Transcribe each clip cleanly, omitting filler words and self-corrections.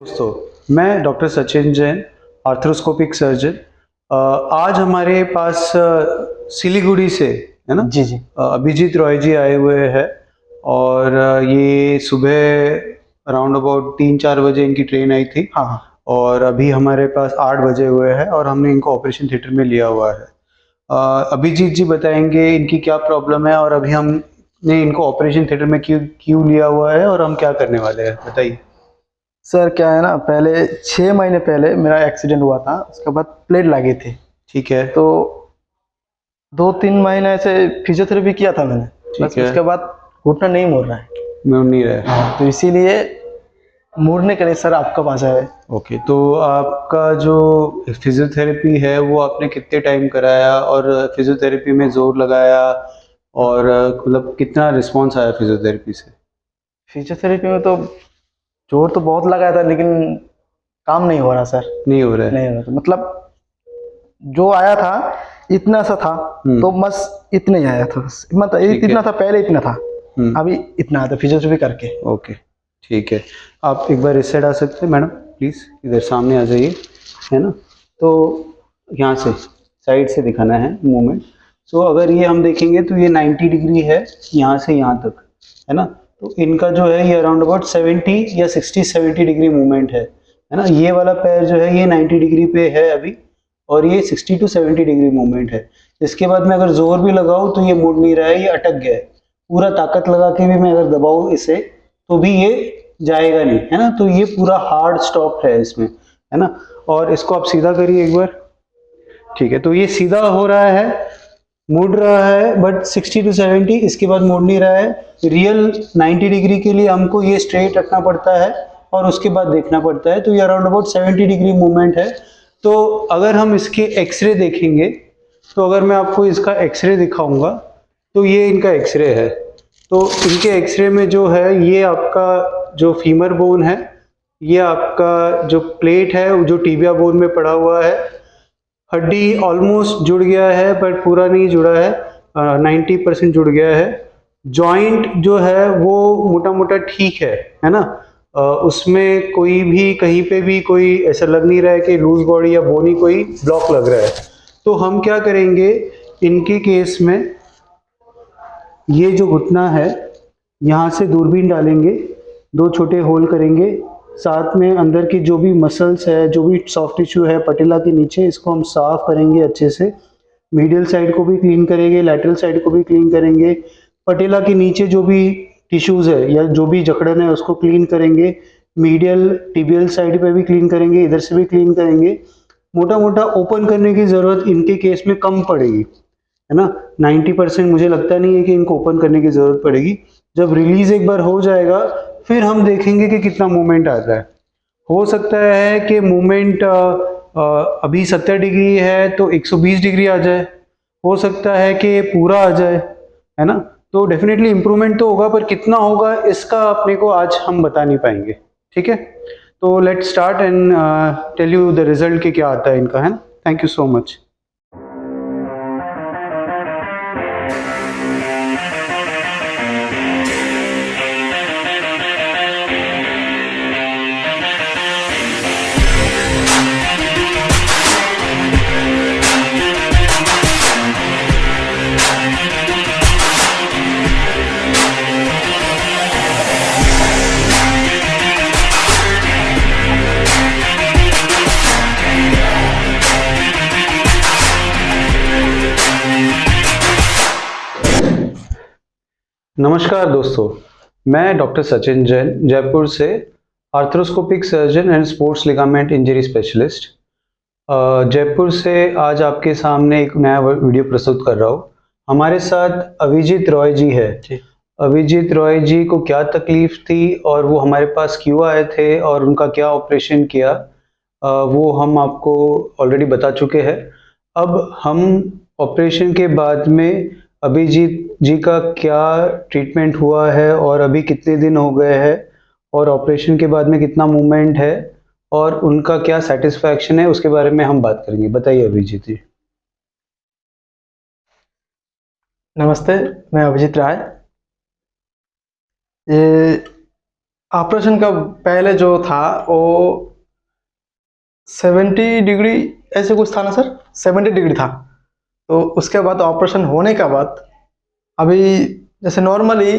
दोस्तों, मैं doctor Sachin Jain, arthroscopic surgeon. आज हमारे पास सिलीगुड़ी से, है ना, जी जी। अभिजीत रॉय जी आए हुए हैं। और ये सुबह अराउंड अबाउट 3-4 बजे इनकी ट्रेन आई थी। हाँ हाँ। और अभी हमारे पास 8 बजे हुए हैं और हमने इनको ऑपरेशन थिएटर में लिया हुआ है। अभिजीत जी बताएंगे इनकी क्या प्रॉब्लम है और अभी हमने इनको ऑपरेशन थिएटर में क्यों क्यों लिया हुआ है और हम क्या करने वाले हैं, बताइए। सर क्या है ना, पहले 6 महीने पहले मेरा एक्सीडेंट हुआ था, उसके बाद प्लेट लगी थी। ठीक है। तो 2-3 महीने से फिजियोथेरेपी किया था मैंने, ठीक बस है। उसके बाद घुटना नहीं मुड़ रहा है। मुड़ नहीं रहा है। हाँ, तो इसीलिए मुड़ने के लिए सर आपका पास आए। ओके, तो आपका जो फिजियोथेरेपी है वो आपने कितने टाइम कराया और फिजियोथेरेपी में जोर लगाया और मतलब कितना रिस्पांस आया फिजियोथेरेपी से? फिजियोथेरेपी में तो जोर तो बहुत लगाया था, लेकिन काम नहीं हो रहा सर। नहीं हो रहा है। नहीं हो रहा था, मतलब जो आया था इतना सा था, तो बस इतना ही आया था, बस मतलब ठीक है। इतना था, पहले इतना था, हम्म। अभी इतना आता फिजियोथेरेपी करके। ओके, ठीक है। आप एक बार इस साइड आ सकते हैं मैडम, प्लीज़ इधर सामने आ जाइए, है ना। तो यहाँ से साइड से दिखाना है मूवमेंट। सो अगर ये हम देखेंगे तो ये 90 डिग्री है यहाँ से यहाँ तक, है ना। तो इनका जो है ये अराउंड अबाउट 70 या 60-70 डिग्री मूवमेंट है ना। ये वाला पैर जो है ये 90 डिग्री पे है अभी और ये 60 to 70 डिग्री मूवमेंट है। इसके बाद मैं अगर जोर भी लगाऊं तो ये मुड़ नहीं रहा है, ये अटक गया है। पूरा ताकत लगा के भी मैं अगर दबाऊं इसे तो भी ये जाएगा नहीं, है ना। तो ये पूरा हार्ड स्टॉप है इसमें, है ना। और इसको आप सीधा करिए एक बार। ठीक है, तो ये सीधा हो रहा है, मुड़ रहा है बट 60 to 70, इसके बाद मुड़ नहीं रहा है। रियल 90 डिग्री के लिए हमको ये स्ट्रेट रखना पड़ता है और उसके बाद देखना पड़ता है। तो ये अराउंड अबाउट 70 डिग्री मूवमेंट है। तो अगर हम इसके एक्सरे देखेंगे, तो अगर मैं आपको इसका एक्सरे दिखाऊंगा तो ये इनका एक्सरे है। तो इनके एक्सरे में जो है ये आपका जो फीमर बोन है, ये आपका जो प्लेट है जो टिबिया बोन में पड़ा हुआ है, हड्डी ऑलमोस्ट जुड़ गया है पर पूरा नहीं जुड़ा है, 90% जुड़ गया है। जॉइंट जो है वो मोटा मोटा ठीक है ना। उसमें कोई भी कहीं पे भी कोई ऐसा लग नहीं रहा है कि लूज बॉडी या बोनी कोई ब्लॉक लग रहा है। तो हम क्या करेंगे इनके केस में, ये जो घुटना है यहाँ से दूरबीन डालेंगे, 2 छोटे होल करेंगे, साथ में अंदर की जो भी मसल्स है, जो भी सॉफ्ट टिश्यू है पटेला के नीचे, इसको हम साफ करेंगे अच्छे से। मीडियल साइड को भी क्लीन करेंगे, लैटरल साइड को भी क्लीन करेंगे। पटेला के नीचे जो भी टिश्यूज है या जो भी जकड़न है उसको क्लीन करेंगे। मीडियल टिबियल साइड पे भी क्लीन करेंगे, इधर से भी क्लीन करेंगे। मोटा मोटा ओपन करने की ज़रूरत इनके केस में कम पड़ेगी, है ना। 90% मुझे लगता नहीं है कि इनको ओपन करने की ज़रूरत पड़ेगी। जब रिलीज एक बार हो जाएगा फिर हम देखेंगे कि कितना मूवमेंट आता है। हो सकता है कि मूवमेंट अभी 70 डिग्री है तो 120 डिग्री आ जाए, हो सकता है कि पूरा आ जाए, है ना। तो डेफिनेटली इम्प्रूवमेंट तो होगा, पर कितना होगा इसका अपने को आज हम बता नहीं पाएंगे। ठीक है, तो let start and tell you the result कि क्या आता है इनका, है ना। Thank you so much. नमस्कार दोस्तों, मैं डॉक्टर सचिन जैन, जयपुर से, arthroscopic surgeon and sports ligament injury specialist. Jaipur से आज आपके सामने एक नया वीडियो प्रस्तुत कर रहा हूँ। हमारे साथ अभिजीत रॉय जी है। अभिजीत रॉय जी को क्या तकलीफ थी और वो हमारे पास क्यों आए थे और उनका क्या ऑपरेशन किया, वो हम आपको ऑलरेडी बता चुके हैं। अब हम ऑपरेशन के बाद में अभिजीत जी का क्या ट्रीटमेंट हुआ है और अभी कितने दिन हो गए हैं और ऑपरेशन के बाद में कितना मूवमेंट है और उनका क्या सेटिस्फैक्शन है, उसके बारे में हम बात करेंगे। बताइए अभिजीत जी। नमस्ते, मैं अभिजीत राय। ये ऑपरेशन का पहले जो था वो 70 डिग्री ऐसे कुछ था ना सर, 70 डिग्री था। तो उसके बाद ऑपरेशन होने के बाद अभी जैसे नॉर्मली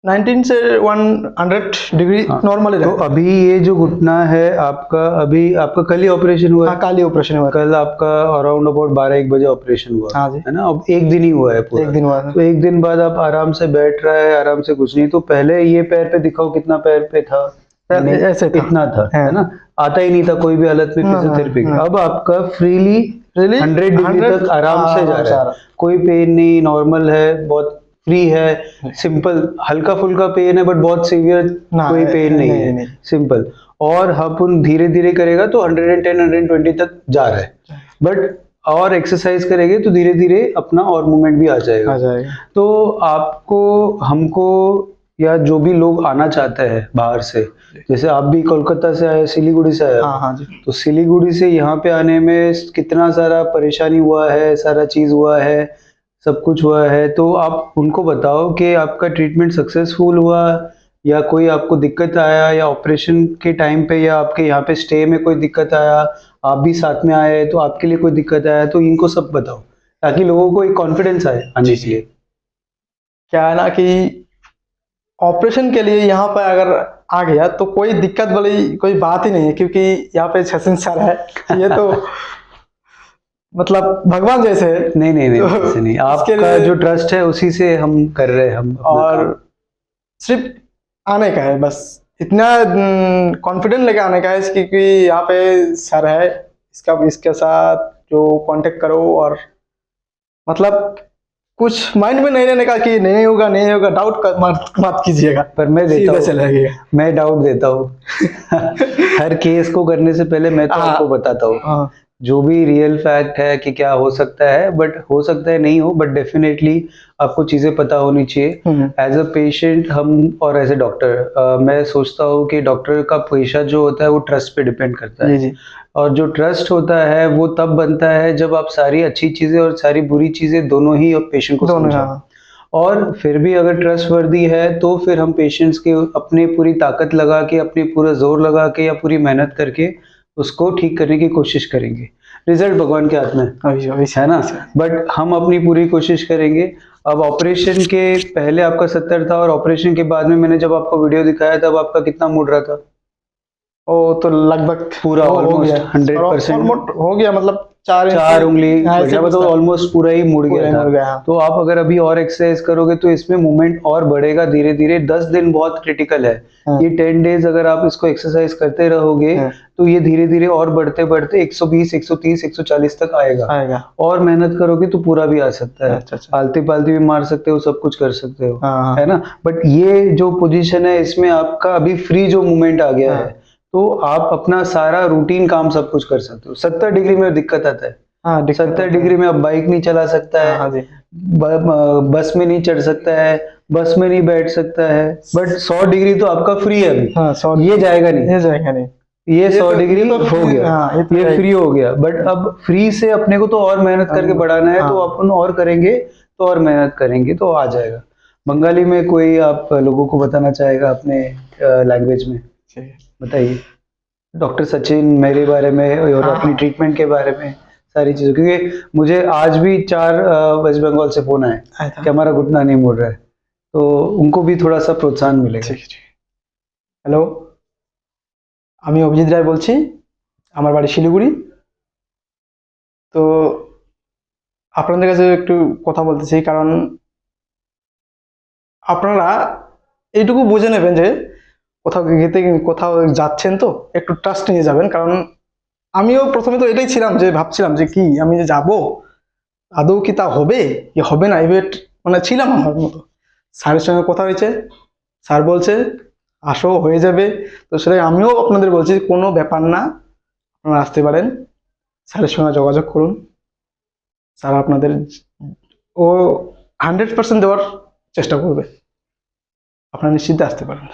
19 से 100 डिग्री हाँ, नॉर्मली तो रहता है। अभी ये जो घुटना है आपका, अभी आपका कल ही ऑपरेशन हुआ हाँ, है? काली ऑपरेशन हुआ था। कल आपका अराउंड अबाउट 12-1 बजे ऑपरेशन हुआ हाँ जी, है ना? अब एक दिन ही हुआ है पूरा। एक दिन हुआ था। तो एक दिन बाद आप आराम से बैठ रहा है, आराम से, कुछ नहीं। तो पहले ये पैर पे दिखाओ, कितना पैर पे था? यानी ऐसे था। इतना था, हाँ। है ना? आता ही नहीं था कोई भी हालत में फिजियोथेरेपी की। हाँ। अब आपका फ्रीली 100 डिग्री तक आराम से जा रहा है, कोई पेन नहीं, नॉर्मल है, बहुत फ्री है, सिंपल। हल्का फुल्का पेन है बट बहुत सीवियर कोई पेन नहीं है, सिंपल। और अपन धीरे धीरे करेगा तो 110 120 तक जा रहा है, बट और एक्सरसाइज करेंगे तो धीरे धीरे अपना और मूवमेंट भी आ जाएगा। तो आपको, हमको, या जो भी लोग आना चाहते हैं बाहर से, जैसे आप भी कोलकाता से आए, सिलीगुड़ी से आए, हाँ जी। तो सिलीगुड़ी से यहाँ पे आने में कितना सारा परेशानी हुआ है, सारा चीज हुआ है, सब कुछ हुआ है। तो आप उनको बताओ कि आपका ट्रीटमेंट सक्सेसफुल हुआ, या कोई आपको दिक्कत आया, या ऑपरेशन के टाइम पे, या आपके यहाँ पे स्टे में कोई दिक्कत आया, आप भी साथ में आए तो आपके लिए कोई दिक्कत आया, तो इनको सब बताओ ताकि लोगों को एक कॉन्फिडेंस आए आने के लिए। क्या है ना कि ऑपरेशन के लिए यहाँ पर अगर आ गया तो कोई दिक्कत वाली कोई बात ही नहीं है, क्योंकि यहाँ पे सचिन सर है, ये तो मतलब भगवान जैसे है। नहीं नहीं नहीं, तो ऐसे नहीं, आपका जो ट्रस्ट है उसी से हम कर रहे हैं, हम अपना और काम। सिर्फ आने का है बस, इतना कॉन्फिडेंट लेके आने का है, क्योंकि यहाँ पे सर है, इसके साथ जो कांटेक्ट करो, और मतलब कुछ माइंड में नहीं रहने का कि नहीं होगा नहीं होगा, डाउट मत कीजिएगा। पर मैं देता हूँ, मैं डाउट देता हूँ हर केस को करने से पहले मैं तो आपको बताता हूँ जो भी रियल फैक्ट है कि क्या हो सकता है, बट हो सकता है नहीं हो, बट डेफिनेटली आपको चीज़ें पता होनी चाहिए। एज अ पेशेंट हम, और एज अ डॉक्टर, मैं सोचता हूँ कि डॉक्टर का पेशा जो होता है वो ट्रस्ट पे डिपेंड करता है। जी। और जो ट्रस्ट होता है वो तब बनता है जब आप सारी अच्छी चीज़ें और सारी बुरी चीज़ें दोनों ही पेशेंट को समझाओ। और फिर भी अगर ट्रस्टवर्दी है तो फिर हम पेशेंट्स के अपने पूरी ताकत लगा के, अपनी पूरा जोर लगा के, या पूरी मेहनत करके उसको ठीक करने की कोशिश करेंगे। रिजल्ट भगवान के हाथ में है ना, बट हम अपनी पूरी कोशिश करेंगे। अब ऑपरेशन के पहले आपका 70 था, और ऑपरेशन के बाद में मैंने जब आपको वीडियो दिखाया तब आपका कितना मूड रहा था? ओ तो लगभग पूरा ऑलमोस्ट 100% हो गया, मतलब चार उंगली मतलब ऑलमोस्ट पूरा ही मुड़ गया था। तो आप अगर अभी और एक्सरसाइज करोगे तो इसमें मूवमेंट और बढ़ेगा धीरे धीरे। 10 दिन बहुत क्रिटिकल है, ये 10 डेज अगर आप इसको एक्सरसाइज करते रहोगे तो ये धीरे धीरे और बढ़ते बढ़ते 120 130 140 तक आएगा। और मेहनत करोगे तो पूरा भी आ सकता है। आलती पालती भी मार सकते हो, सब कुछ कर सकते हो, है ना। बट ये जो पोजीशन है इसमें आपका अभी फ्री जो मूवमेंट आ गया है, तो आप अपना सारा रूटीन काम सब कुछ कर सकते हो। 70 डिग्री में दिक्कत आता है। 70 डिग्री में आप बाइक नहीं चला सकता है, बस में नहीं चढ़ सकता है, बस में नहीं बैठ सकता है। बट 100 डिग्री तो आपका फ्री है अभी। ये जाएगा नहीं, ये 100 डिग्री हो गया, ये फ्री हो गया। बट अब फ्री से अपने को तो और मेहनत करके बढ़ाना है, तो अपन और करेंगे तो और मेहनत करेंगे तो आ जाएगा। बंगाली में कोई आप लोगों को बताना चाहेगा अपने लैंग्वेज में? बताइए डॉक्टर सचिन, मेरे बारे में और अपनी ट्रीटमेंट के बारे में सारी चीज़ों, क्योंकि मुझे आज भी 4 वेस्ट बंगाल से फोन आए कि हमारा घुटना नहीं मुड़ रहा है, तो उनको भी थोड़ा सा प्रोत्साहन मिलेगा। हेलो, আমি অভিজিৎ রায় বলছি, আমার বাড়ি শিলিগুড়ি। তো আপনাদের কাছে একটু কথা বলতে চাই, কারণ আপনারা এইটুকু বুঝে নেবেন যে কোথাও যাচ্ছেন তো একটু ট্রাস্ট নিয়ে যাবেন। কারণ আমিও প্রথমে তো এটাই ছিলাম যে ভাবছিলাম যে কি আমি যে যাবো আদৌ কি তা হবে কি হবে না, এবার মানে ছিলাম আমার মতো। স্যারের সঙ্গে কথা হয়েছে, স্যার বলছে আসো হয়ে যাবে। তো সেটাই আমিও আপনাদের বলছি কোনো ব্যাপার না, আপনারা আসতে পারেন, স্যারের সঙ্গে যোগাযোগ করুন, স্যার আপনাদের ও 100% দেওয়ার চেষ্টা করবে, আপনারা নিশ্চিন্তে আসতে পারেন।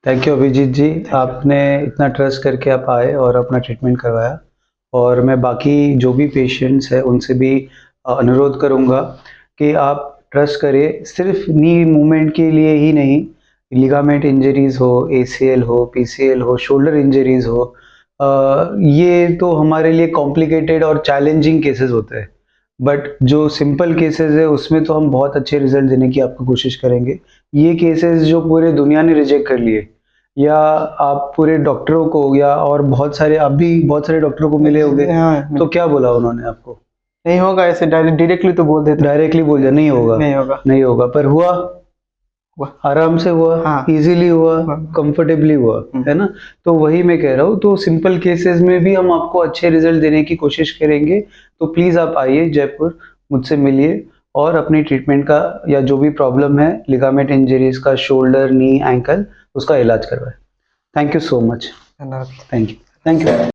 थैंक यू अभिजीत जी, आपने इतना ट्रस्ट करके आप आए और अपना ट्रीटमेंट करवाया। और मैं बाकी जो भी पेशेंट्स हैं उनसे भी अनुरोध करूंगा कि आप ट्रस्ट करिए, सिर्फ नी मूवमेंट के लिए ही नहीं, लिगामेंट इंजरीज हो, ACL हो, PCL हो, शोल्डर इंजरीज हो, ये तो हमारे लिए कॉम्प्लिकेटेड और चैलेंजिंग केसेस होते हैं, बट जो सिंपल केसेस है उसमें तो हम बहुत अच्छे रिजल्ट देने की आपको कोशिश करेंगे। ये केसेस जो पूरे दुनिया ने रिजेक्ट कर लिए, या आप पूरे डॉक्टरों को, या और बहुत सारे, आप भी बहुत सारे डॉक्टरों को मिले होंगे, हाँ, तो क्या बोला उन्होंने आपको? नहीं होगा, ऐसे डायरेक्टली तो बोल देते डायरेक्टली बोल दिया नहीं होगा, नहीं होगा। नहीं होगा, पर हुआ, हुआ। आराम से हुआ, हाँ। इजीली हुआ, हाँ। कंफर्टेबली हुआ, है ना? तो वही मैं कह रहा हूँ, तो सिंपल केसेस में भी हम आपको अच्छे रिजल्ट देने की कोशिश करेंगे। तो प्लीज आप आइए जयपुर, मुझसे मिलिए और अपनी ट्रीटमेंट का, या जो भी प्रॉब्लम है लिगामेंट इंजरीज का, शोल्डर, नी, एंकल, उसका इलाज करवाएं। Thank you so much. धन्यवाद। Thank you.